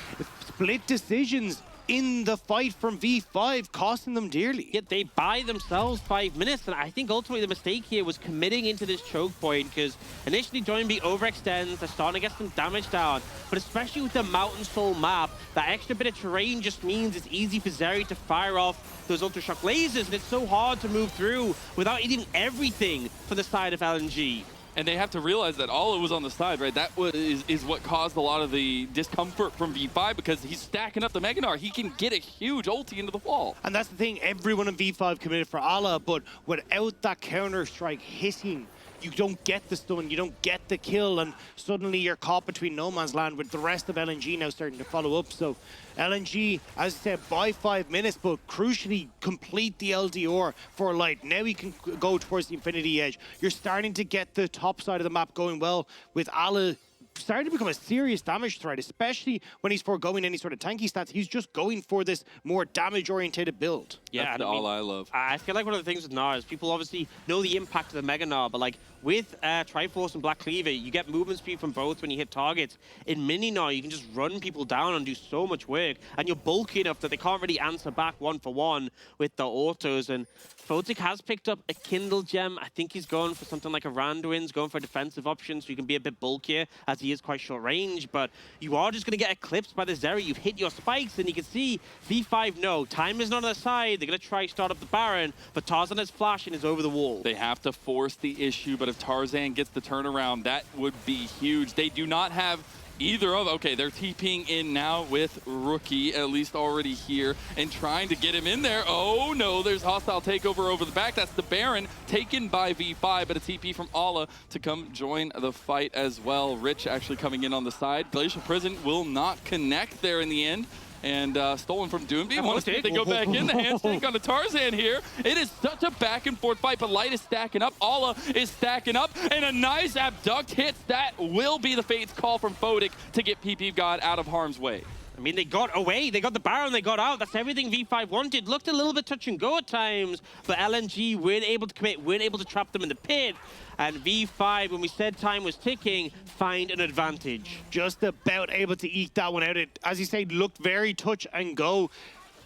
Split decisions in the fight from V5, costing them dearly. Yet they buy themselves 5 minutes, and I think ultimately the mistake here was committing into this choke point, because initially Joinby overextends, they're starting to get some damage down, but especially with the Mountain Soul map, that extra bit of terrain just means it's easy for Zeri to fire off those Ultra Shock lasers, and it's so hard to move through without eating everything for the side of LNG. And they have to realize that Ala was on the side, right? That is what caused a lot of the discomfort from V5, because he's stacking up the Mega Gnar. He can get a huge ulti into the wall. And that's the thing, everyone in V5 committed for Ala, but without that counter-strike hitting you don't get the stun, you don't get the kill, and suddenly you're caught between no man's land with the rest of LNG now starting to follow up. So LNG, as I said, by 5 minutes, but crucially complete the LDR for Light. Now he can go towards the Infinity Edge. You're starting to get the top side of the map going well with Ala starting to become a serious damage threat, especially when he's foregoing any sort of tanky stats. He's just going for this more damage-orientated build. Yeah, that's all I love. I feel like one of the things with Gnar is people obviously know the impact of the Mega Gnar, but like with Triforce and Black Cleaver, you get movement speed from both when you hit targets. In Mini Gnar, you can just run people down and do so much work, and you're bulky enough that they can't really answer back one for one with the autos. And Photic has picked up a Kindle Gem. I think he's going for something like a Randuin's, going for a defensive option so you can be a bit bulkier, as he is quite short range, but you are just going to get eclipsed by the Zeri. You've hit your spikes, and you can see V5, no, time is not on their side. They're going to try start up the Baron, but Tarzan has flash and is over the wall. They have to force the issue, but if Tarzan gets the turnaround, that would be huge. They do not have either of, okay, they're TPing in now with Rookie, at least already here, and trying to get him in there. Oh no, there's hostile takeover over the back. That's the Baron taken by V5, but a TP from Ala to come join the fight as well. Rich actually coming in on the side. Glacial Prison will not connect there in the end. And stolen from Doomby. Want to see if they go back in. The handshake on the Tarzan here. It is such a back and forth fight, but Light is stacking up. Ala is stacking up, and a nice abduct hits. That will be the Fate's call from Photic to get PP God out of harm's way. I mean, they got away. They got the Baron. They got out. That's everything V5 wanted. Looked a little bit touch and go at times, but LNG weren't able to commit, weren't able to trap them in the pit. And V5, when we said time was ticking, find an advantage. Just about able to eke that one out. It, as you say, looked very touch and go.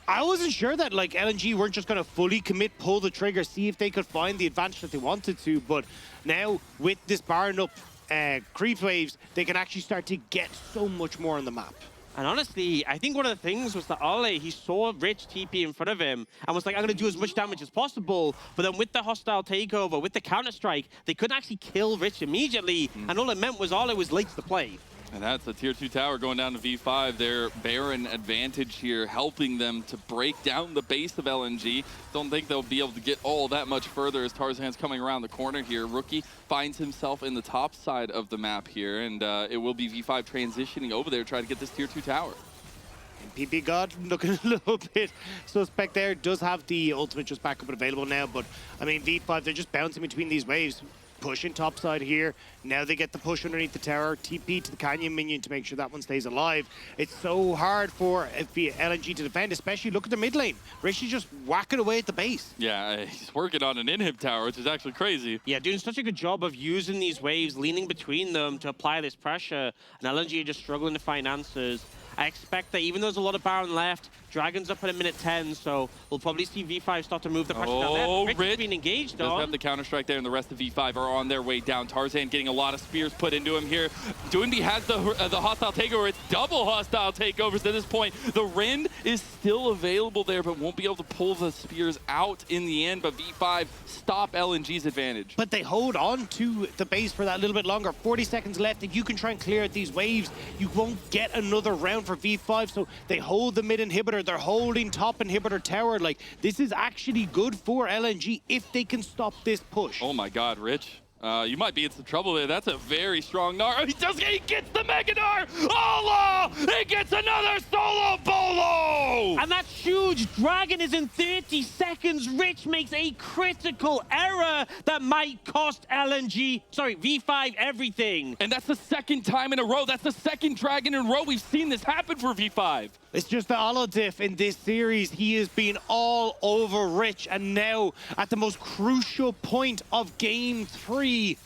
I wasn't sure that like LNG weren't just going to fully commit, pull the trigger, see if they could find the advantage that they wanted to. But now with this Baron up creep waves, they can actually start to get so much more on the map. And honestly, I think one of the things was that Ale, he saw Rich TP in front of him and was like, I'm going to do as much damage as possible. But then with the hostile takeover, with the counter-strike, they couldn't actually kill Rich immediately. And all it meant was Ale was late to the play. And that's a tier 2 tower going down to V5. Their Baron advantage here, helping them to break down the base of LNG. Don't think they'll be able to get all that much further as Tarzan's coming around the corner here. Rookie finds himself in the top side of the map here, and it will be V5 transitioning over there, trying to get this tier 2 tower. PP God looking a little bit suspect there. Does have the ultimate just back up and available now, but I mean, V5, they're just bouncing between these waves. Pushing topside here. Now they get the push underneath the tower. TP to the Canyon minion to make sure that one stays alive. It's so hard for LNG to defend, especially look at the mid lane. Rishi's just whacking away at the base. Yeah, he's working on an inhib tower, which is actually crazy. Yeah, doing such a good job of using these waves, leaning between them to apply this pressure. And LNG are just struggling to find answers. I expect that even though there's a lot of Baron left, Dragon's up at a minute 10, so we'll probably see V5 start to move the pressure down there. Oh, Rich being engaged does on. have the counter-strike there, and the rest of V5 are on their way down. Tarzan getting a lot of spears put into him here. Doomby has the hostile takeover. It's double hostile takeovers at this point. The Rend is still available there, but won't be able to pull the spears out in the end, but V5 stop LNG's advantage. But they hold on to the base for that little bit longer. 40 seconds left. If you can try and clear out these waves, you won't get another round for V5, so they hold the mid inhibitor. They're holding top inhibitor tower. Like, this is actually good for LNG if they can stop this push. Oh my God, Rich. You might be in some trouble there. That's a very strong Gnar. He gets the Mega Gnar! Allah! He gets another solo bolo! And that's huge. Dragon is in 30 seconds. Rich makes a critical error that might cost V5 everything. And that's the second time in a row. That's the second Dragon in a row we've seen this happen for V5. It's just the Olodiff in this series. He has been all over Rich, and now at the most crucial point of Game 3,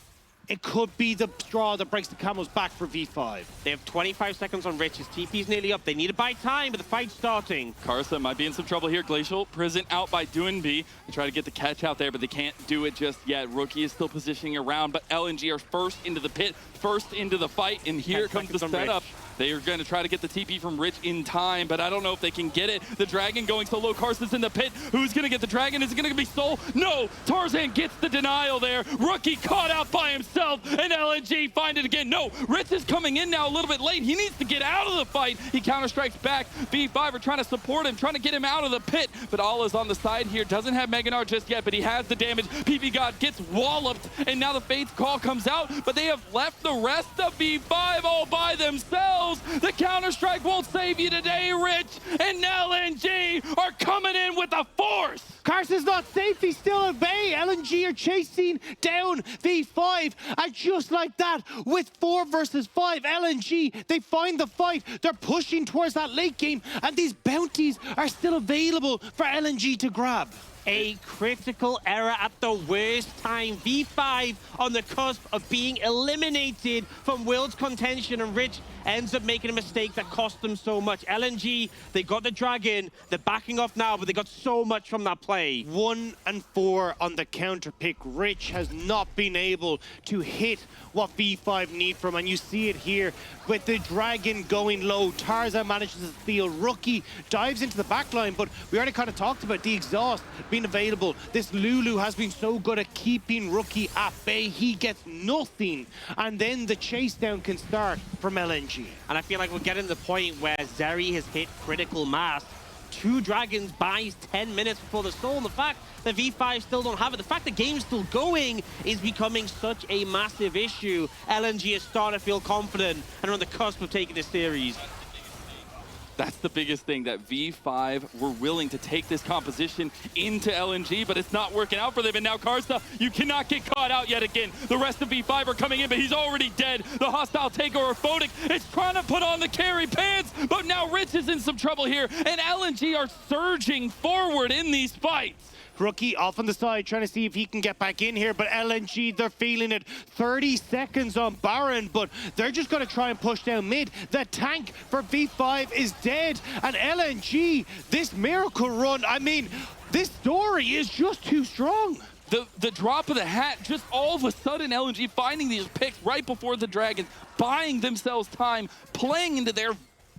it could be the straw that breaks the camel's back for V5. They have 25 seconds on Rich. His TP's nearly up. They need to buy time, but the fight's starting. Karsa might be in some trouble here. Glacial Prison out by Doomby. They try to get the catch out there, but they can't do it just yet. Rookie is still positioning around, but LNG are first into the pit, first into the fight, and here comes the setup. They are going to try to get the TP from Rich in time, but I don't know if they can get it. The Dragon going so low. Carson's in the pit. Who's going to get the Dragon? Is it going to be Soul? No! Tarzan gets the denial there. Rookie caught out by himself, and LNG find it again. No, Rich is coming in now a little bit late. He needs to get out of the fight. He counter-strikes back. V5 are trying to support him, trying to get him out of the pit, but Allah's on the side here. Doesn't have Meganar just yet, but he has the damage. PP God gets walloped, and now the Fate's Call comes out, but they have left the rest of V5 all by themselves. The counter-strike won't save you today, Rich, and LNG are coming in with a force. Carson's not safe, he's still at bay. LNG are chasing down V5, and just like that, with 4 versus 5, LNG, they find the fight. They're pushing towards that late game, and these bounties are still available for LNG to grab. A critical error at the worst time. V5 on the cusp of being eliminated from World's contention, and Rich ends up making a mistake that cost them so much. LNG, they got the Dragon, they're backing off now, but they got so much from that play. 1 and 4 on the counter pick. Rich has not been able to hit what V5 need from, and you see it here with the Dragon going low. Tarzan manages to steal. Rookie dives into the back line, but we already kind of talked about the exhaust being available. This Lulu has been so good at keeping Rookie at bay. He gets nothing, and then the chase down can start from LNG. And I feel like we're getting to the point where Zeri has hit critical mass. 2 Dragons buys 10 minutes before the Soul, and the fact that V5 still don't have it, the fact the game's still going is becoming such a massive issue. LNG is starting to feel confident and are on the cusp of taking this series. That's the biggest thing, that V5 were willing to take this composition into LNG, but it's not working out for them. And now Karsa, you cannot get caught out yet again. The rest of V5 are coming in, but he's already dead. The hostile takeover, Photic is trying to put on the carry pants, but now Rich is in some trouble here, and LNG are surging forward in these fights. Rookie off on the side, trying to see if he can get back in here, but LNG, they're feeling it. 30 seconds on Baron, but they're just going to try and push down mid. The tank for V5 is dead, and LNG, this miracle run, I mean, this story is just too strong. The drop of the hat, just all of a sudden LNG finding these picks right before the Dragons, buying themselves time, playing into their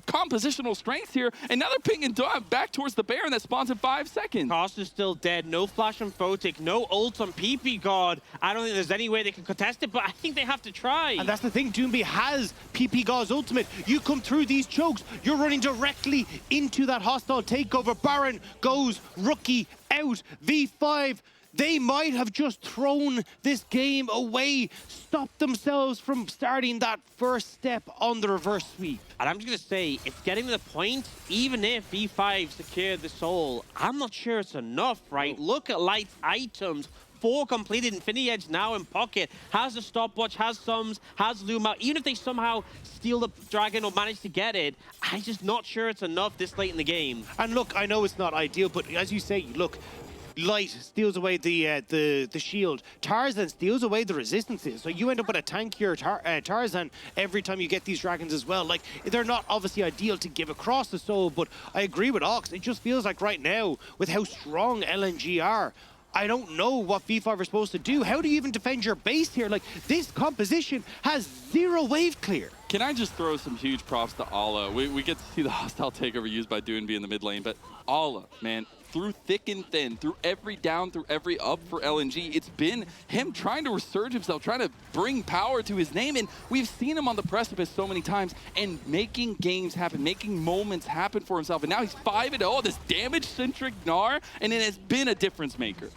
compositional strengths here, and now they're pinging back towards the Baron that spawns in 5 seconds. Costa's still dead, no flash on Photic, no ult on PP God. I don't think there's any way they can contest it, but I think they have to try. And that's the thing, Doomby has PP God's ultimate. You come through these chokes, you're running directly into that hostile takeover. Baron goes, Rookie out, V5. They might have just thrown this game away, stopped themselves from starting that first step on the reverse sweep. And I'm just going to say, it's getting to the point, even if V5 secured the Soul, I'm not sure it's enough, right? Oh. Look at Light's items. 4 completed, Infinity Edge now in pocket, has a stopwatch, has Sums, has Luma. Even if they somehow steal the Dragon or manage to get it, I'm just not sure it's enough this late in the game. And look, I know it's not ideal, but as you say, look, Light steals away the shield. Tarzan steals away the resistances. So you end up with a tankier Tarzan every time you get these Dragons as well. Like, they're not obviously ideal to give across the Soul, but I agree with Ox. It just feels like right now, with how strong LNG are, I don't know what V5 are supposed to do. How do you even defend your base here? Like, this composition has 0 wave clear. Can I just throw some huge props to Allah? We get to see the hostile takeover used by Doonby in the mid lane, but Allah, man, through thick and thin, through every down, through every up for LNG, it's been him trying to resurge himself, trying to bring power to his name, and we've seen him on the precipice so many times and making games happen, making moments happen for himself, and now he's 5-0, this damage-centric Gnar, and it has been a difference maker.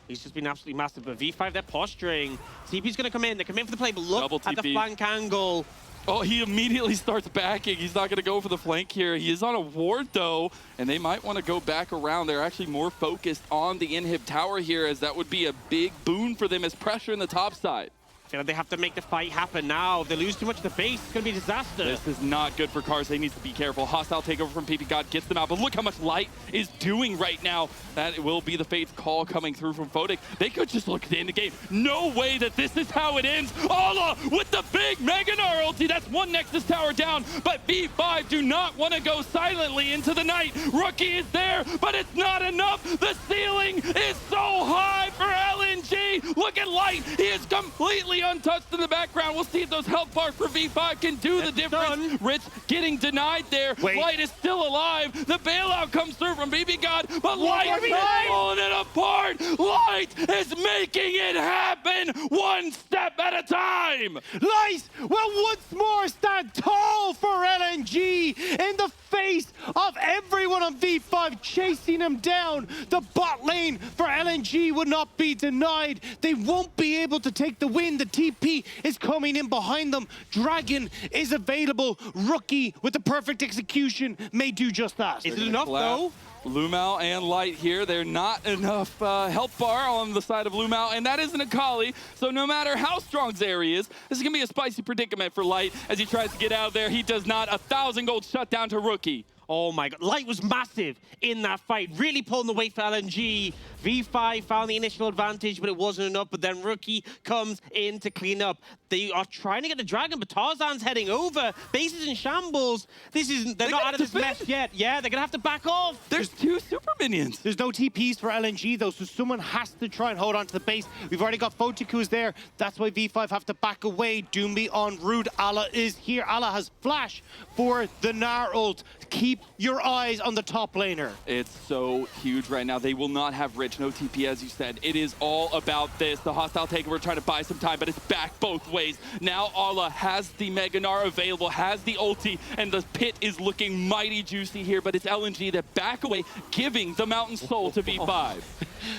He's just been absolutely massive, but V5, they're posturing. TP's going to come in. They come in for the play, but look at the flank angle. Oh, he immediately starts backing. He's not going to go for the flank here. He is on a ward, though, and they might want to go back around. They're actually more focused on the inhib tower here, as that would be a big boon for them as pressure in the top side. I feel like they have to make the fight happen now. If they lose too much of the base, it's going to be a disaster. This is not good for Karsa. He needs to be careful. Hostile takeover from PP God gets them out, but look how much Light is doing right now. That will be the Fate's call coming through from Photic. They could just look at the end of the game. No way that this is how it ends. Allah with the big Meganar ulti. That's 1 Nexus tower down, but V5 do not want to go silently into the night. Rookie is there, but it's not enough. The ceiling is so high for LNG. Look at Light. He is completely untouched in the background. We'll see if those health bars for V5 can do the difference. done. Rich getting denied there. Wait. Light is still alive. The bailout comes through from BB God, but Light more is time. pulling it apart. Light is making it happen one step at a time. Light will once more stand tall for LNG in the face of everyone on V5 chasing him down. The bot lane for LNG will not be denied. They won't be able to take the win. The TP is coming in behind them. Dragon is available. Rookie with the perfect execution may do just that. Is it enough, though? Lumao and Light here. They're not enough health bar on the side of Lumao, and that isn't Akali. So no matter how strong Zeri is, this is going to be a spicy predicament for Light as he tries to get out of there. He does not. 1,000 gold shutdown to Rookie. Oh my god, Light was massive in that fight, really pulling the weight for LNG. V5 found the initial advantage, but it wasn't enough, but then Rookie comes in to clean up. They are trying to get the Dragon, but Tarzan's heading over. Base is in shambles. They're not out of this mess yet. Yeah, they're gonna have to back off. There's 2 super minions. There's no TPs for LNG though, so someone has to try and hold on to the base. We've already got Photic who's there. That's why V5 have to back away. Doomby en route. Allah is here. Allah has flash for the Gnar ult. Keep your eyes on the top laner. It's so huge right now. They will not have Rich, no TP, as you said. It is all about this. The hostile takeover trying to buy some time, but it's back both ways. Now Allah has the Mega Gnar available, has the ulti, and the pit is looking mighty juicy here, but it's LNG that back away, giving the Mountain Soul to V5.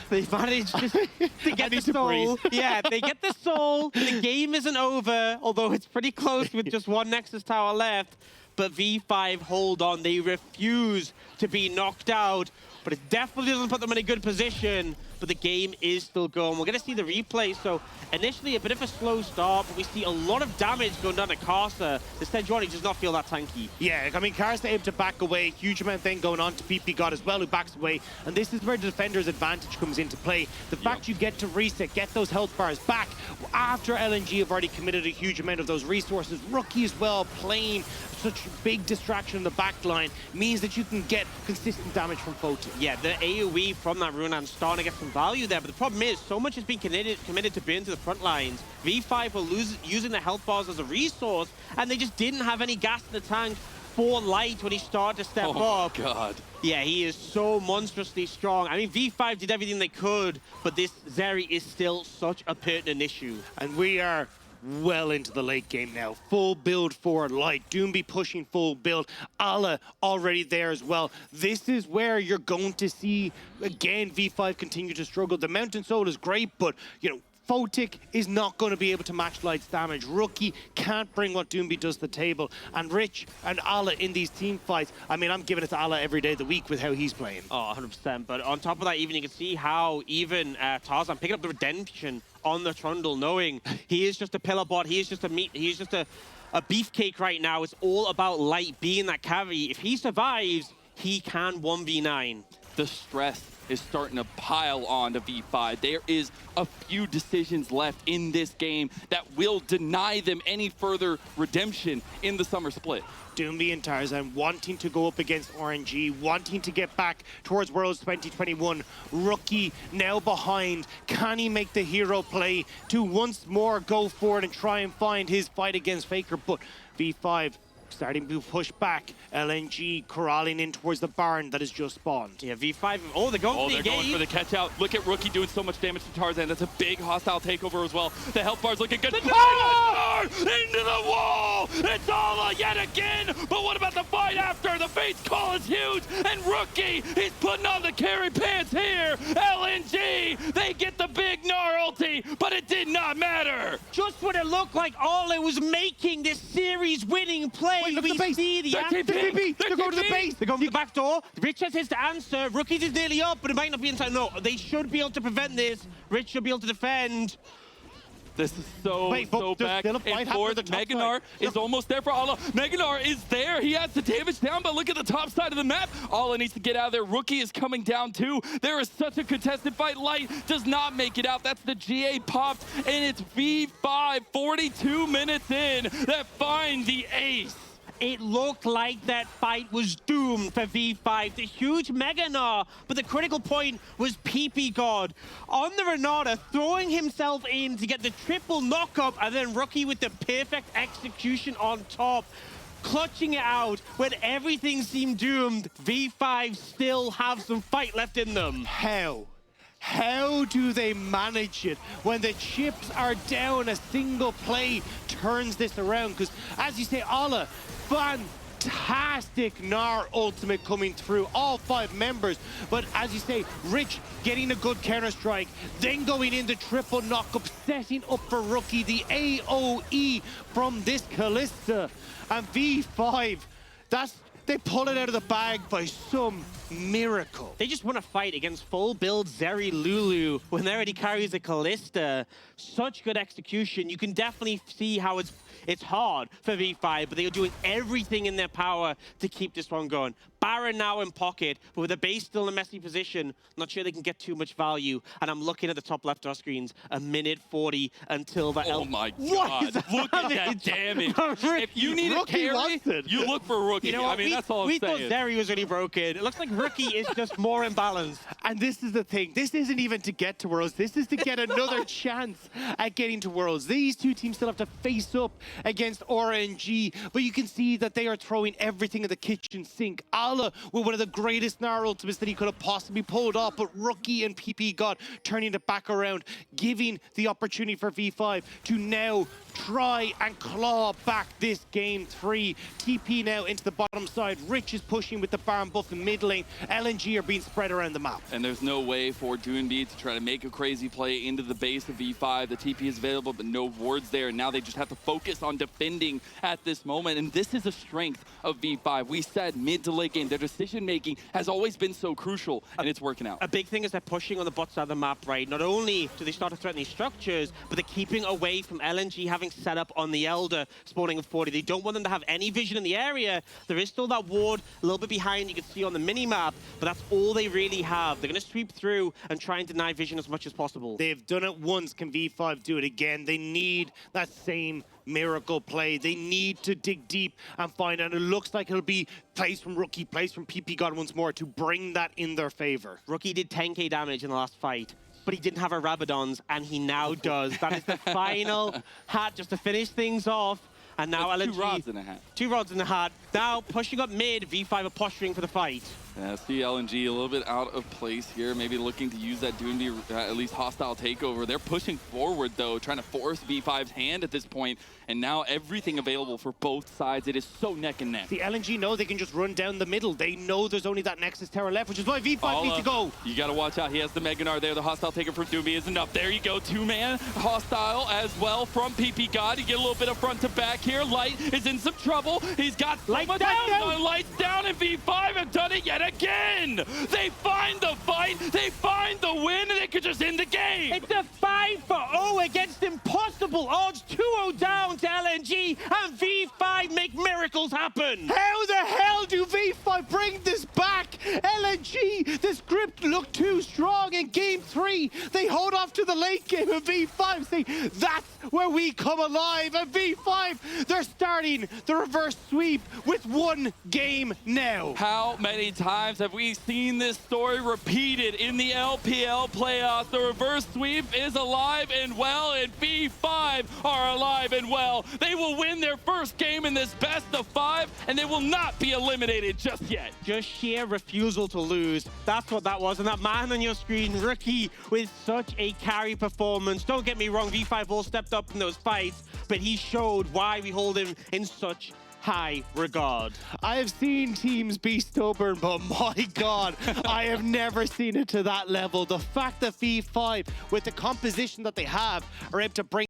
They managed to get the soul. Yeah, they get the soul. The game isn't over, although it's pretty close with just one Nexus tower left. But V5 hold on. They refuse to be knocked out. But it definitely doesn't put them in a good position. But the game is still going. We're going to see the replay. So initially a bit of a slow start, but we see a lot of damage going down to Karsa. The Sejuani does not feel that tanky. Yeah, I mean, Karsa able to back away. Huge amount of thing going on to PP God as well, who backs away. And this is where the defender's advantage comes into play. The fact you get to reset, get those health bars back after LNG have already committed a huge amount of those resources. Rookie as well, playing such big distraction in the back line means that you can get consistent damage from Photon. Yeah, the AoE from that rune and starting to get some value there, but the problem is so much has been committed to being to the front lines. V5 were using the health bars as a resource, and they just didn't have any gas in the tank for Light when he started to step up. Oh, God. Yeah, he is so monstrously strong. I mean, V5 did everything they could, but this Zeri is still such a pertinent issue. And we are well into the late game now. Full build for Light. Doomby pushing full build. Allah already there as well. This is where you're going to see, again, V5 continue to struggle. The Mountain Soul is great, but, you know, Photic is not going to be able to match Light's damage. Rookie can't bring what Doomby does to the table. And Rich and Allah in these team fights, I mean, I'm giving it to Allah every day of the week with how he's playing. Oh, 100%. But on top of that, even you can see how even Tarzan picking up the redemption on the Trundle, knowing he is just a pillar bot, he is just a beefcake right now. It's all about Light being that carry. If he survives, he can 1v9. The stress is starting to pile on to V5. There is a few decisions left in this game that will deny them any further redemption in the summer split. Doomby and Tarzan wanting to go up against RNG, wanting to get back towards Worlds 2021. Rookie now behind. Can he make the hero play to once more go forward and try and find his fight against Faker? But V5 starting to push back. LNG corralling in towards the barn that has just spawned. Yeah, V5. Oh, they're going for the going for the catch out. Look at Rookie doing so much damage to Tarzan. That's a big hostile takeover as well. The health bar's looking good. Oh! Into the wall! It's Allah yet again! But what about the fight after? The face call is huge, and Rookie, he's putting on the carry pants here. LNG, they get the big Gnar ulti, but it did not matter. Just when it looked like Arlo was making this series-winning play, Wait, look we at the base. see the They're going to the base. They're going to the back door. Rich has his answer. Rookies is nearly up, but it might not be in time. No, they should be able to prevent this. Rich should be able to defend. This is so back and forth. Mega Gnar is almost there for Allah. Mega Gnar is there. He has the damage down, but look at the top side of the map. Allah needs to get out of there. Rookie is coming down too. There is such a contested fight. Light does not make it out. That's the GA popped, and it's V5 42 minutes in that find the ace. It looked like that fight was doomed for V5. The huge Mega Gnar, but the critical point was PP God on the Renata, throwing himself in to get the triple knockup, and then Rookie with the perfect execution on top. Clutching it out when everything seemed doomed. V5 still have some fight left in them. How do they manage it when the chips are down? A single play turns this around, because as you say, Ola, fantastic Gnar ultimate coming through, all 5 members. But as you say, Rich getting a good counter strike, then going into triple knockup, setting up for Rookie the AoE from this Kalista. And V5, they pull it out of the bag by some miracle. They just want to fight against full build Zeri Lulu when they already carries a Kalista. Such good execution. You can definitely see how it's hard for V5, but they are doing everything in their power to keep this one going. Baron now in pocket, but with the base still in a messy position, not sure they can get too much value. And I'm looking at the top left of our screens, 1:40 until the Oh my God, look at that damage. If you need a carry, you look for Rookie. You know, I mean, that's all I'm we saying. thought Zeri was really broken. It looks like Rookie is just more imbalanced. And this is the thing. This isn't even to get to Worlds. This is to get another chance at getting to Worlds. These two teams still have to face up against RNG, but you can see that they are throwing everything in the kitchen sink. Ala with one of the greatest Gnar ultimates that he could have possibly pulled off, but Rookie and PP God turning it back around, giving the opportunity for V5 to now try and claw back this game 3. TP now into the bottom side. Rich is pushing with the Baron buff in mid lane. LNG are being spread around the map. And there's no way for Doonby to try to make a crazy play into the base of V5. The TP is available, but no wards there. And now they just have to focus on defending at this moment. And this is a strength of V5. We said mid to late game, their decision-making has always been so crucial, and it's working out. A big thing is they're pushing on the bot side of the map, right? Not only do they start to threaten these structures, but they're keeping away from LNG having set up on the Elder, spawning of 40. They don't want them to have any vision in the area. There is still that ward a little bit behind, you can see on the mini-map, but that's all they really have. They're going to sweep through and try and deny vision as much as possible. They've done it once. Can V5 do it again? They need that same miracle play. They need to dig deep and find out. It looks like it'll be plays from Rookie, plays from PP God once more to bring that in their favor. Rookie did 10k damage in the last fight, but he didn't have a Rabadons, and he now does. That is the final hat just to finish things off. And now That's LNG, 2 rods in a hat. 2 rods in the hat. Now pushing up mid, V5 are posturing for the fight. Yeah, see LNG a little bit out of place here, maybe looking to use that Doonby at least hostile takeover. They're pushing forward though, trying to force V5's hand at this point, and now everything available for both sides. It is so neck and neck. The LNG know they can just run down the middle. They know there's only that Nexus Tower left, which is why V5 needs to go. You gotta watch out. He has the Mega Gnar there. The hostile takeover from Doonby is enough. There you go, 2-man hostile as well from PP God. You get a little bit of front to back here. Light is in some trouble. He's got Lights down. Lights down, and V5 have done it yet again. They find the fight, they find the win, and they could just end the game. It's a 5-0 against impossible odds. 2-0 down to LNG, and V5 make miracles happen. How the hell do V5 bring this back? LNG, the script looked too strong in game 3. They hold off to the late game, and V5 say, that's where we come alive. And V5, they're starting the reverse sweep with 1 game now. How many times have we seen this story repeated in the LPL playoffs? The reverse sweep is alive and well, and V5 are alive and well. They will win their first game in this best of 5, and they will not be eliminated just yet. Just sheer refusal to lose. That's what that was. And that man on your screen, Rookie, with such a carry performance. Don't get me wrong, V5 all stepped up in those fights, but he showed why we hold him in such high regard. I have seen teams be stubborn, but my God, I have never seen it to that level. The fact that V5, with the composition that they have, are able to bring